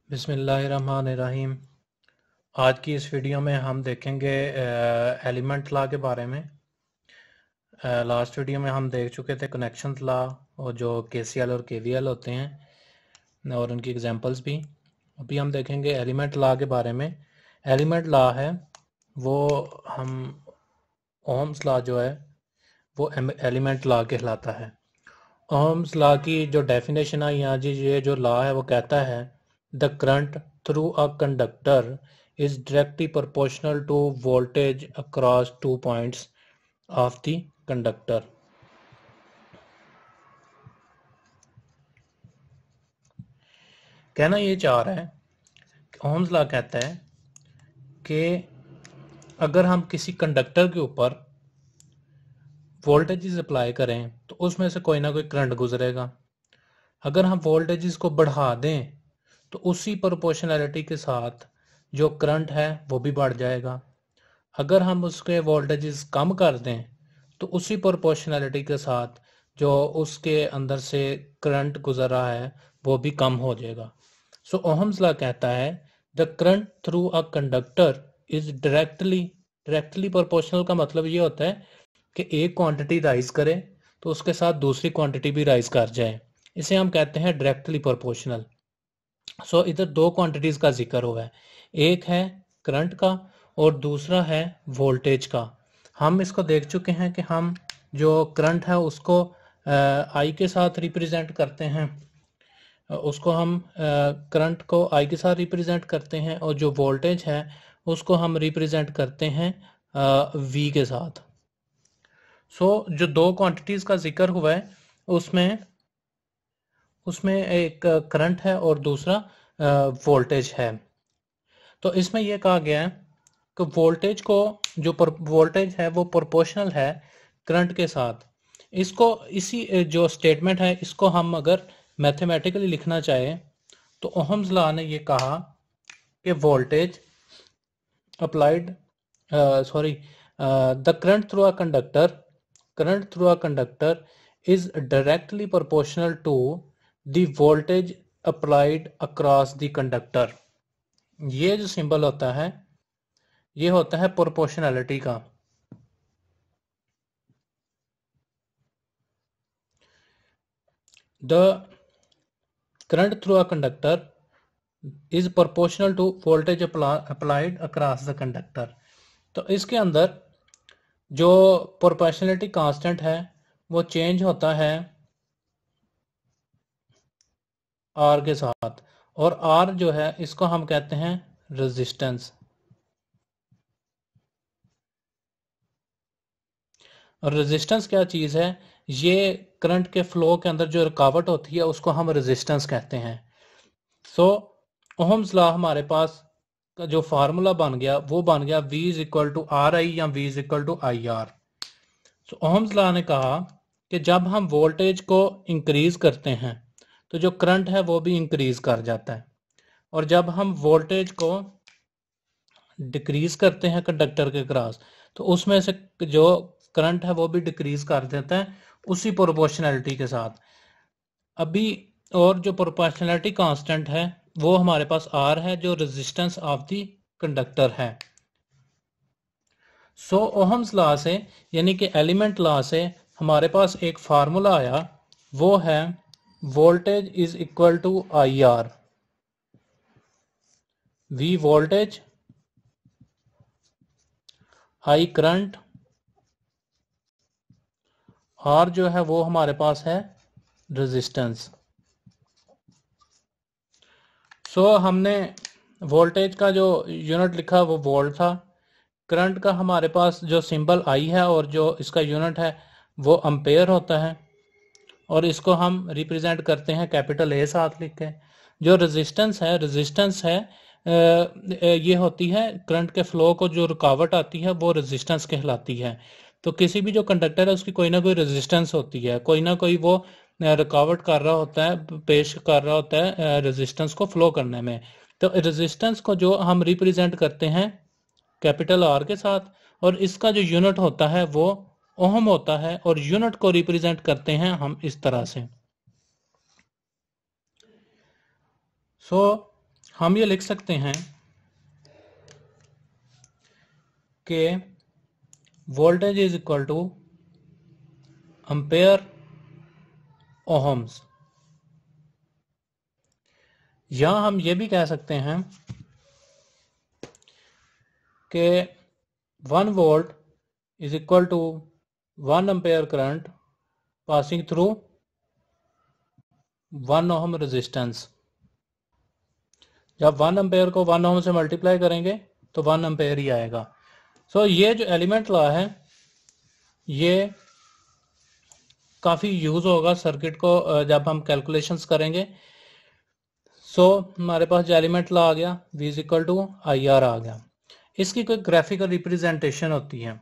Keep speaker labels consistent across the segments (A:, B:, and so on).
A: बिस्मिल्लाहिर्रहमानिर्रहीम। आज की इस वीडियो में हम देखेंगे एलिमेंट लॉ के बारे में। लास्ट वीडियो में हम देख चुके थे कनेक्शंस लॉ और जो केसीएल और केवीएल होते हैं और उनकी एग्जांपल्स भी। अभी हम देखेंगे एलिमेंट लॉ के बारे में। एलिमेंट लॉ है वो हम ओम्स लॉ जो है वो एलिमेंट लॉ कहलाता है। ओम्स लॉ की जो डेफिनेशन है यहाँ जी, ये जो लॉ है वो कहता है the current through a conductor is directly proportional to voltage across 2 points of the conductor। कहना ये चाह रहा है, ओम्स लॉ कहता है कि अगर हम किसी कंडक्टर के ऊपर वोल्टेज अप्लाई करें तो उसमें से कोई ना कोई करंट गुजरेगा। अगर हम वोल्टेज को बढ़ा दें तो उसी प्रोपोर्शनैलिटी के साथ जो करंट है वो भी बढ़ जाएगा। अगर हम उसके वोल्टेजेस कम कर दें तो उसी प्रोपोर्शनैलिटी के साथ जो उसके अंदर से करंट गुजर रहा है वो भी कम हो जाएगा। सो ओहम्स लॉ कहता है the current through a conductor is directly proportional. का मतलब ये होता है कि एक क्वांटिटी राइज करे तो उसके साथ दूसरी क्वांटिटी भी राइज कर जाए, इसे हम कहते हैं डायरेक्टली प्रोपोर्शनल। सो इधर दो क्वांटिटीज का जिक्र हुआ है, एक है करंट का और दूसरा है वोल्टेज का। हम इसको देख चुके हैं कि हम जो करंट है उसको आई के साथ रिप्रेजेंट करते हैं, उसको हम करंट को आई के साथ रिप्रेजेंट करते हैं और जो वोल्टेज है उसको हम रिप्रेजेंट करते हैं वी के साथ। सो जो दो क्वांटिटीज का जिक्र हुआ है उसमें एक करंट है और दूसरा वोल्टेज है। तो इसमें यह कहा गया है कि वोल्टेज को जो वोल्टेज है वो प्रोपोर्शनल है करंट के साथ। इसको इसी जो स्टेटमेंट है इसको हम अगर मैथमेटिकली लिखना चाहें तो ओहम्स लॉ ने ये कहा कि voltage applied the current through a conductor is directly proportional to the voltage applied across the conductor. ये जो सिंबल होता है ये होता है प्रोपोर्शनैलिटी का। The current through a conductor is proportional to voltage applied across the conductor. तो इसके अंदर जो प्रोपोर्शनैलिटी कांस्टेंट है वो चेंज होता है आर के साथ, और आर जो है इसको हम कहते हैं रेजिस्टेंस। और रेजिस्टेंस क्या चीज़ है? ये करंट के फ्लो के अंदर जो रुकावट होती है उसको हम रेजिस्टेंस कहते हैं। सो ओहम्स लॉ हमारे पास का जो फार्मूला बन गया वो बन गया V is equal to R I या V is equal to I R. So Ohm's law ने कहा कि जब हम वोल्टेज को इंक्रीज करते हैं तो जो करंट है वो भी इंक्रीज कर जाता है, और जब हम वोल्टेज को डिक्रीज करते हैं कंडक्टर के क्रॉस तो उसमें से जो करंट है वो भी डिक्रीज कर देता है उसी प्रोपोर्शनैलिटी के साथ। अभी और जो प्रोपोर्शनैलिटी कांस्टेंट है वो हमारे पास आर है जो रेजिस्टेंस ऑफ द कंडक्टर है। सो ओहम्स लॉ से यानी कि एलिमेंट लॉ से हमारे पास एक फार्मूला आया, वो है voltage is equal to I R. V voltage, I current, R जो है वो हमारे पास है रेजिस्टेंस। सो हमने वोल्टेज का जो यूनिट लिखा वो वोल्ट था, करंट का हमारे पास जो सिंबल आई है और जो इसका यूनिट है वो एम्पेयर होता है, और इसको हम रिप्रेजेंट करते हैं कैपिटल ए साथ लिख के। जो रेजिस्टेंस है ये होती है करंट के फ्लो को जो रुकावट आती है वो रेजिस्टेंस कहलाती है। तो किसी भी जो कंडक्टर है उसकी कोई ना कोई रेजिस्टेंस होती है, कोई ना कोई वो रुकावट कर रहा होता है, पेश कर रहा होता है रेजिस्टेंस को फ्लो करने में। तो रेजिस्टेंस को जो हम रिप्रेजेंट करते हैं कैपिटल आर के साथ, और इसका जो यूनिट होता है वो ओहम होता है, और यूनिट को रिप्रेजेंट करते हैं हम इस तरह से। सो हम ये लिख सकते हैं कि voltage is equal to ampere ohms. यहां हम ये भी कह सकते हैं कि 1 volt is equal to 1 ampere current passing through 1 ohm resistance. जब 1 एम्पेयर को 1 ओम से मल्टीप्लाई करेंगे तो 1 एम्पेयर ही आएगा। सो ये जो एलिमेंट लॉ है ये काफ़ी यूज़ होगा सर्किट को जब हम कैलकुलेशंस करेंगे। सो हमारे पास जो एलिमेंट लॉ आ गया V is equal to I R आ गया। इसकी कोई ग्राफिकल रिप्रेजेंटेशन होती है।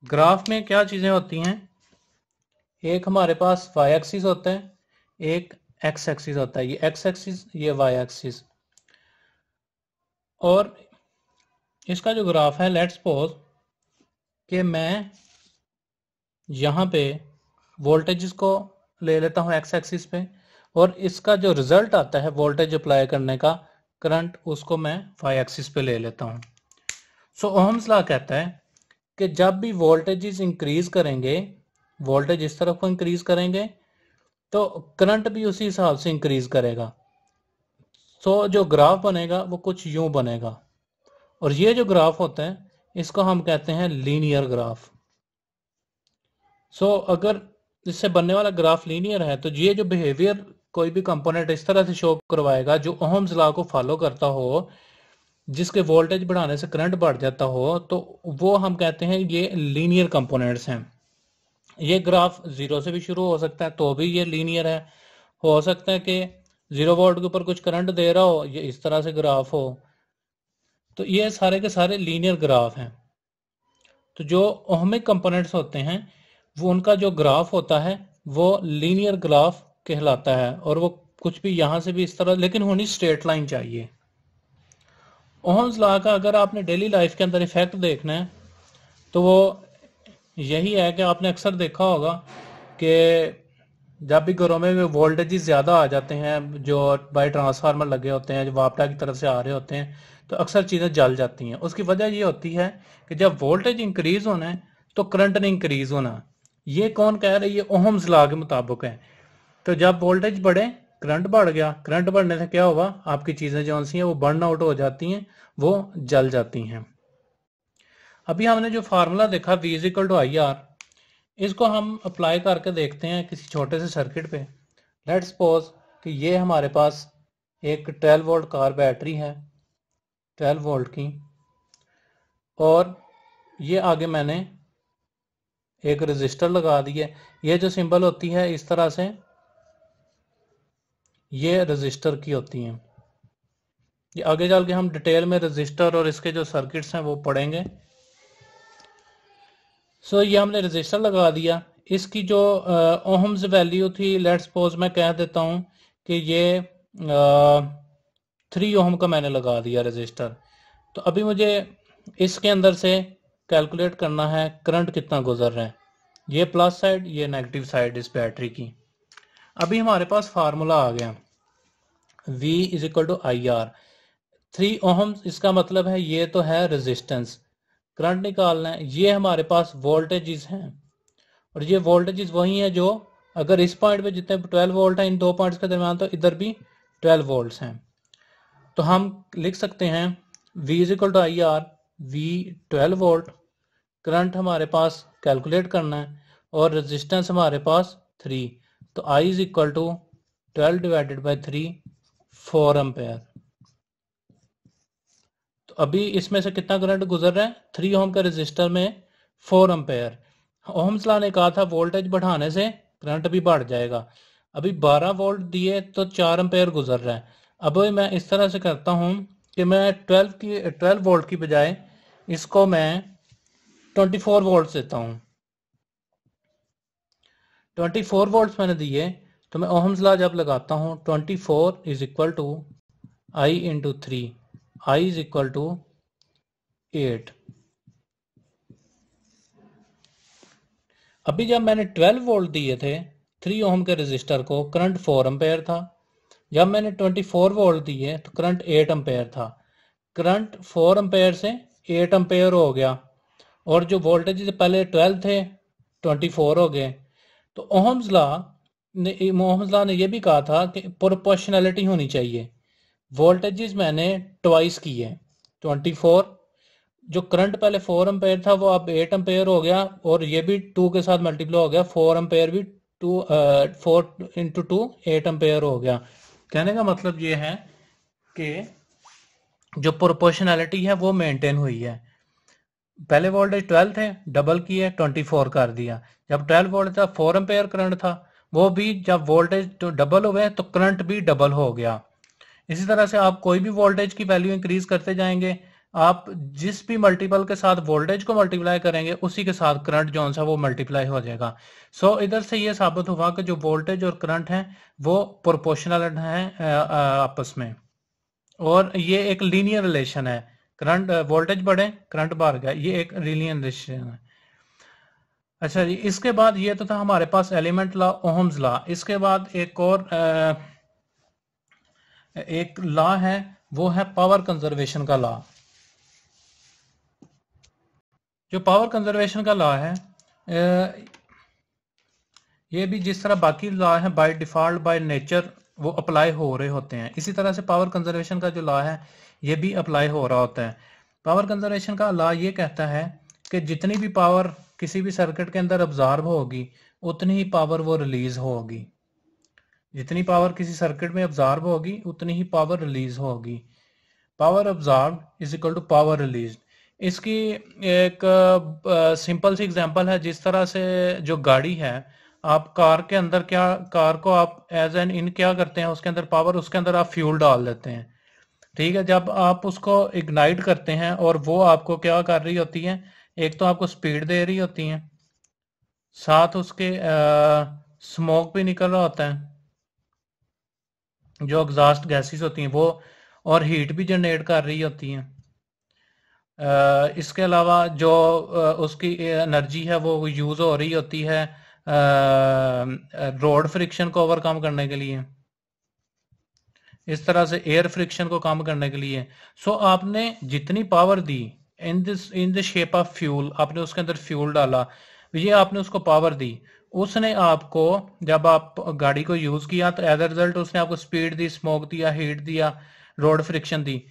A: ग्राफ में क्या चीज़ें होती हैं, एक हमारे पास y एक्सिस होता है, एक x एक्सिस होता है। ये x एक्सिस, ये y एक्सिस। और इसका जो ग्राफ है, लेट्स सपोज कि मैं यहाँ पे वोल्टेजेस को ले लेता हूँ x एक्सिस पे, और इसका जो रिजल्ट आता है वोल्टेज अप्लाई करने का, करंट, उसको मैं y एक्सिस पे ले लेता हूँ। सो ओहम्स लॉ कहता है कि जब भी वोल्टेजेस इंक्रीज करेंगे, वोल्टेज इस तरफ को इंक्रीज करेंगे तो करंट भी उसी हिसाब से इंक्रीज करेगा। सो जो ग्राफ बनेगा वो कुछ यूं बनेगा, और ये जो ग्राफ होता है इसको हम कहते हैं लीनियर ग्राफ। सो अगर इससे बनने वाला ग्राफ लीनियर है तो ये जो बिहेवियर कोई भी कंपोनेंट इस तरह से शो करवाएगा जो ओहम्स लॉ को फॉलो करता हो, जिसके वोल्टेज बढ़ाने से करंट बढ़ जाता हो, तो वो हम कहते हैं ये लीनियर कंपोनेंट्स हैं। ये ग्राफ 0 से भी शुरू हो सकता है तो भी ये लीनियर है। हो सकता है कि 0 वोल्ट के ऊपर कुछ करंट दे रहा हो, ये इस तरह से ग्राफ हो। तो ये सारे के सारे लीनियर ग्राफ हैं। तो जो ओहमिक कंपोनेंट्स होते हैं वो उनका जो ग्राफ होता है वो लीनियर ग्राफ कहलाता है, और वो कुछ भी यहाँ से भी इस तरह, लेकिन होनी स्ट्रेट लाइन चाहिए। ओहम्स लॉ का अगर आपने डेली लाइफ के अंदर इफेक्ट देखना है तो वो यही है कि आपने अक्सर देखा होगा कि जब भी घरों में वोल्टेजेस ज़्यादा आ जाते हैं, जो बाई ट्रांसफार्मर लगे होते हैं, जो वापडा की तरफ से आ रहे होते हैं, तो अक्सर चीज़ें जल जाती हैं। उसकी वजह ये होती है कि जब वोल्टेज इंक्रीज होना है तो करंट नहीं इंक्रीज होना। ये कौन कह रहा है? ये ओहम्स लॉ के मुताबिक है। तो जब वोल्टेज बढ़े, करंट बढ़ गया, करंट बढ़ने से क्या होगा, आपकी चीज़ें जो सी हैं वो बर्न आउट हो जाती हैं, वो जल जाती हैं। अभी हमने जो फार्मूला देखा V is equal to I R, इसको हम अप्लाई करके देखते हैं किसी छोटे से सर्किट पे। लेट्स सपोज कि ये हमारे पास एक 12 वोल्ट कार बैटरी है, 12 वोल्ट की, और ये आगे मैंने एक रजिस्टर लगा दी है। ये जो सिंबल होती है इस तरह से, ये रजिस्टर की होती हैं। ये आगे चल के हम डिटेल में रजिस्टर और इसके जो सर्किट्स हैं वो पढ़ेंगे। सो ये हमने रजिस्टर लगा दिया। इसकी जो ओहम्स वैल्यू थी, लेट्स सपोज मैं कह देता हूँ कि ये 3 ओहम का मैंने लगा दिया रजिस्टर। तो अभी मुझे इसके अंदर से कैलकुलेट करना है करंट कितना गुजर रहा है, ये प्लस साइड, ये नेगेटिव साइड इस बैटरी की। अभी हमारे पास फार्मूला आ गया V is equal to I R. 3 ohms, इसका मतलब है ये तो है रेजिस्टेंस। करंट निकालना है, ये हमारे पास वोल्टेजेस हैं, और ये वोल्टेजेस वही हैं जो अगर इस पॉइंट पे जितने 12 वोल्ट हैं इन दो पॉइंट्स के दरमियान, तो इधर भी 12 वोल्ट्स हैं। तो हम लिख सकते हैं V is equal to I R, V 12 volt, current हमारे पास कैलकुलेट करना है, और रेजिस्टेंस हमारे पास 3। तो I is equal to 12 divided by 3, 4 ampere. तो अभी इसमें से कितना करंट गुजर रहा है? 3 ओम के रजिस्टर में 4 एम्पेयर। ओहम्स लॉ ने कहा था वोल्टेज बढ़ाने से करंट भी बढ़ जाएगा। अभी 12 वोल्ट दिए तो 4 एम्पेयर गुजर रहा है। अब मैं इस तरह से करता हूँ कि मैं 12 वोल्ट की बजाय इसको मैं 24 वोल्ट देता हूँ। 24 वोल्ट मैंने दिए तो मैं ओहम्स लॉ जब लगाता हूँ 24 is equal to I into 3, I is equal to 8। अभी जब मैंने 12 वोल्ट दिए थे 3 ओम के रजिस्टर को, करंट 4 एम्पेयर था। जब मैंने 24 वोल्ट दिए तो करंट 8 एम्पेयर था, करंट 4 एम्पेयर से 8 एम्पेयर हो गया, और जो वोल्टेज पहले 12 थे 24 हो गए। तो ओहम्स लॉ ने यह भी कहा था कि प्रोपोर्शनैलिटी होनी चाहिए। वोल्टेजेस मैंने ट्वाइस किए, 24, जो करंट पहले 4 एम्पेयर था वो अब 8 एम्पेयर हो गया, और ये भी 2 के साथ मल्टीप्लाई हो गया, 4 एम्पेयर भी 4 इंटू 2 8 एम्पेयर हो गया। कहने का मतलब ये है कि जो प्रोपोर्शनैलिटी है वो मेंटेन हुई है। पहले वोल्टेज 12 थे, डबल किए 24 कर दिया। जब 12 वोल्ट था 4 एम्पेयर करंट था, वो भी जब वोल्टेज तो डबल हुए तो करंट भी डबल हो गया। इसी तरह से आप कोई भी वोल्टेज की वैल्यू इंक्रीज करते जाएंगे, आप जिस भी मल्टीपल के साथ वोल्टेज को मल्टीप्लाई करेंगे उसी के साथ करंट जो सा वो मल्टीप्लाई हो जाएगा। सो इधर से ये साबित हुआ कि जो वोल्टेज और करंट है वो प्रोपोर्शनल है आपस में, और ये एक लीनियर रिलेशन है। करंट वोल्टेज बढ़े करंट बढ़ गया, ये एक लीनियर रिलेशन है। अच्छा जी, इसके बाद ये तो था हमारे पास एलिमेंट लॉ, ओहम्स लॉ। इसके बाद एक लॉ है, वो है पावर कंजर्वेशन का लॉ। जो पावर कंजर्वेशन का लॉ है, ये भी जिस तरह बाकी लॉ है बाय डिफॉल्ट बाय नेचर वो अप्लाई हो रहे होते हैं, इसी तरह से पावर कंजर्वेशन का जो लॉ है ये भी अप्लाई हो रहा होता है। पावर कंजर्वेशन का लॉ ये कहता है कि जितनी भी पावर किसी भी सर्किट के अंदर ऑब्जॉर्व होगी उतनी ही पावर वो रिलीज होगी। जितनी पावर किसी सर्किट में ऑब्जॉर्व होगी उतनी ही पावर रिलीज होगी। Power absorb is equal to power release. इसकी एक सिंपल सी एग्जांपल है, जिस तरह से जो गाड़ी है, आप कार के अंदर क्या, कार को आप एज एन इन क्या करते हैं, उसके अंदर पावर, उसके अंदर आप फ्यूल डाल देते हैं। ठीक है, जब आप उसको इग्नाइट करते हैं और वो आपको क्या कर रही होती है, एक तो आपको स्पीड दे रही होती है, साथ उसके स्मोक भी निकल रहा होता है, जो एग्जॉस्ट गैसेस होती हैं वो, और हीट भी जनरेट कर रही होती हैं। इसके अलावा जो उसकी एनर्जी है वो यूज हो रही होती है रोड फ्रिक्शन को ओवरकम करने के लिए, इस तरह से एयर फ्रिक्शन को कम करने के लिए। सो आपने जितनी power the in the shape of fuel, आपने उसके अंदर फ्यूल डाला, ये आपने उसको पावर दी, उसने आपको, जब आप गाड़ी को यूज किया तो एज अ रिजल्ट उसने आपको स्पीड दी, स्मोक दिया, हीट दिया, रोड फ्रिक्शन दी।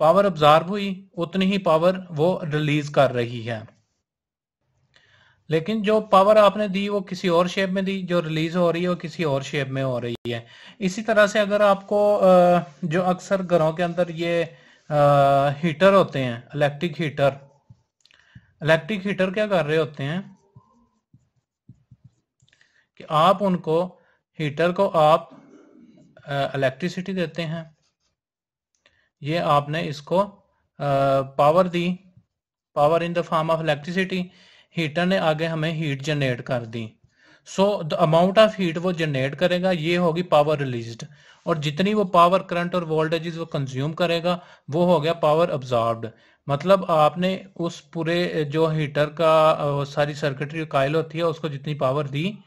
A: पावर ऑब्जॉर्व हुई, उतनी ही पावर वो रिलीज कर रही है। लेकिन जो पावर आपने दी वो किसी और शेप में दी, जो रिलीज हो रही है वो किसी और शेप में हो रही है। इसी तरह से अगर आपको जो अक्सर घरों के अंदर ये हीटर होते हैं, इलेक्ट्रिक हीटर क्या कर रहे होते हैं कि आप उनको, हीटर को आप इलेक्ट्रिसिटी देते हैं, ये आपने इसको पावर दी, power in the form of electricity, heater ने आगे हमें हीट जनरेट कर दी। So the amount of heat वो जनरेट करेगा ये होगी पावर रिलीज्ड, और जितनी वो पावर करंट और वोल्टेजेस वो कंज्यूम करेगा वो हो गया पावर अब्जॉर्ब्ड। मतलब आपने उस पूरे जो हीटर का सारी सर्किटरी कायल होती है उसको जितनी पावर दी,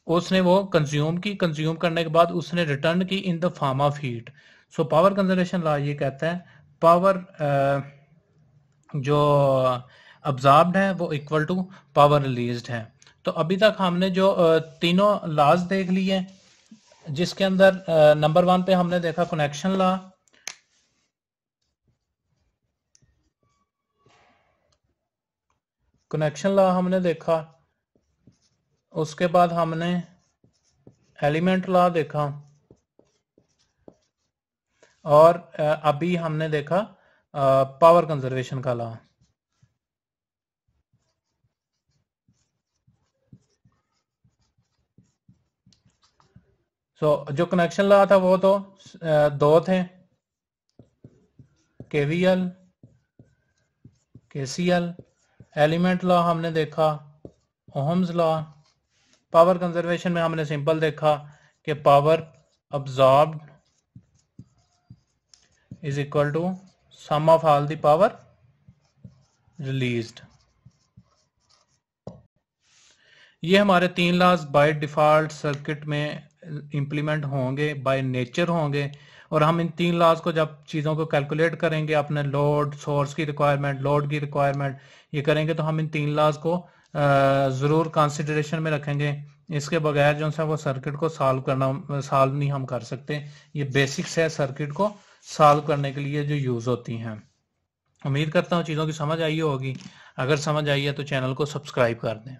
A: उसने वो कंज्यूम की, कंज्यूम करने के बाद उसने रिटर्न की इन the form of heat. So power conservation law ये कहता है पावर जो अब्जॉर्ब्ड है वो इक्वल टू पावर रिलीज्ड है। तो अभी तक हमने जो तीनों लॉज देख लिए, जिसके अंदर नंबर 1 पे हमने देखा कनेक्शन लॉ, कनेक्शन लॉ हमने देखा, उसके बाद हमने एलिमेंट लॉ देखा, और अभी हमने देखा पावर कंजर्वेशन का लॉ। सो जो कनेक्शन लॉ था वो तो दो थे, केवीएल, केसीएल। एलिमेंट लॉ हमने देखा ओहम्स लॉ। पावर कंजर्वेशन में हमने सिंपल देखा कि power absorbed is equal to sum of all the power released. ये हमारे तीन लॉज बाय डिफॉल्ट सर्किट में इम्प्लीमेंट होंगे, बाय नेचर होंगे, और हम इन 3 लॉज को जब चीज़ों को कैलकुलेट करेंगे, अपने लोड, सोर्स की रिक्वायरमेंट, लोड की रिक्वायरमेंट, ये करेंगे तो हम इन 3 लॉज को ज़रूर कंसिडरेशन में रखेंगे। इसके बगैर जो है वो सर्किट को सॉल्व नहीं हम कर सकते। ये बेसिक्स है सर्किट को सॉल्व करने के लिए जो यूज़ होती हैं। उम्मीद करता हूँ चीज़ों की समझ आई होगी। अगर समझ आई है तो चैनल को सब्सक्राइब कर दें।